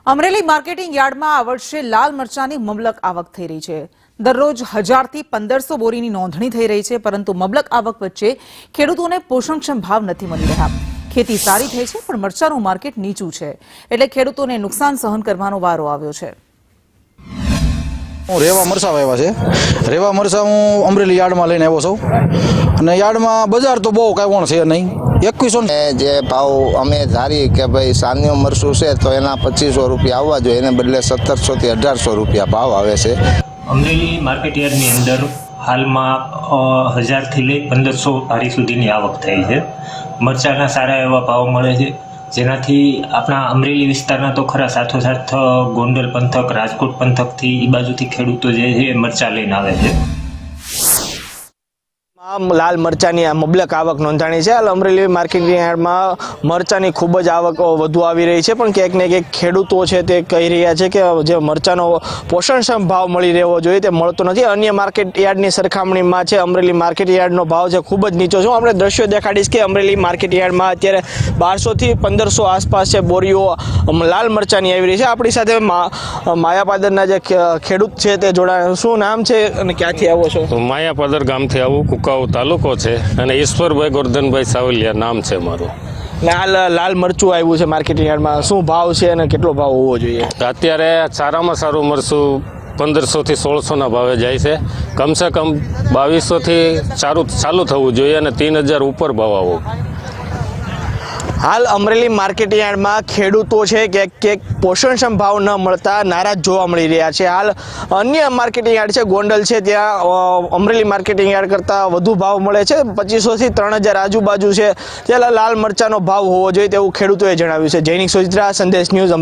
Amreli marketing યાર્ડમાં આ વર્ષે લાલ મરચાની મબલક આવક થઈ રહી છે। દરરોજ 1000 થી 1500 બોરીની નોંધણી થઈ રહી છે, પરંતુ મબલક આવક વચ્ચે ખેડૂતોને પોષણક્ષમ ભાવ નથી મળી રહ્યા। ખેતી સારી થઈ છે, પણ મરચાનું માર્કેટ નીચું છે, એટલે ખેડૂતોને નુકસાન સહન કરવાનો વારો આવ્યો છે। રેવા મરચા વાવ્યા છે। રેવા મરચા હું અમરેલી યાર્ડમાં લઈને આવ્યો છું અને યાર્ડમાં બજાર તો બહુ કાંઈ વણ છે નહીં। 2100 જે ભાવ અમે ધારી કે ભાઈ સાનિયો મરચું છે તો એના 2500 રૂપિયા આવવા જોઈએ, એને બદલે 1700 થી 1800 રૂપિયા ભાવ આવે છે। અમરેલી માર્કેટ યાર્ડની અંદર હાલમાં 1000 થી લઈ 1500 ભારી સુધીની આવક થઈ છે। મરચાના સારા એવા ભાવ મળે છે, જેનાથી આપણા અમરેલી વિસ્તારના તો ખરા સાથોસાથ ગોંડલ પંથક, રાજકોટ પંથકથી એ બાજુથી ખેડૂતો જે છે એ મરચાં લઈને આવે છે। લાલ મરચાની આ મબલક આવક નોંધાણી છે। હાલ અમરેલી માર્કેટિંગ યાર્ડમાં મરચાની ખૂબ જ આવક વધુ આવી રહી છે, પણ ક્યાંક ને ક્યાંક ખેડૂતો છે તે કહી રહ્યા છે કે જે મરચાનો પોષણક્ષમ ભાવ મળી રહેવો જોઈએ તે મળતો નથી। અન્ય માર્કેટ યાર્ડની સરખામણીમાં છે અમરેલી માર્કેટ યાર્ડનો ભાવ છે ખૂબ જ નીચો છે। હું આપણે દ્રશ્યો દેખાડીશ કે અમરેલી માર્કેટ યાર્ડમાં અત્યારે 1200 થી 1500 આસપાસ છે બોરીઓ લાલ મરચાની આવી રહી છે। આપણી સાથે માયાપાદરના જે ખેડૂત છે તે જોડાયા। શું નામ છે અને ક્યાંથી આવો છો? માયાપાદર ગામથી આવું, કુકાવ તાલુકો છે અને ઈશ્વરભાઈ ગોરધનભાઈ સાવલિયા નામ છે મારું। લાલ મરચું આવ્યું છે માર્કેટિંગ યાર્ડમાં, શું ભાવ છે અને કેટલો ભાવ હોવો જોઈએ? અત્યારે સારામાં સારું મરચું 1500 થી 1600 ના ભાવે જાય છે। કમસે કમ 2200 થી ચાલુ થવું જોઈએ અને 3000 ઉપર ભાવ આવો। હાલ અમરેલી માર્કેટ યાર્ડમાં ખેડૂતો છે કે પોષણક્ષમ ભાવ ન મળતા નારાજ જોવા મળી રહ્યા છે। હાલ અન્ય માર્કેટિંગ યાર્ડ છે ગોંડલ છે, ત્યાં અમરેલી માર્કેટિંગ યાર્ડ કરતાં વધુ ભાવ મળે છે। 2500 થી 3000 આજુબાજુ છે, ત્યાં લાલ મરચાનો ભાવ હોવો જોઈએ તેવું ખેડૂતોએ જણાવ્યું છે। જૈનિક સોજિત્રા, સંદેશ ન્યૂઝ।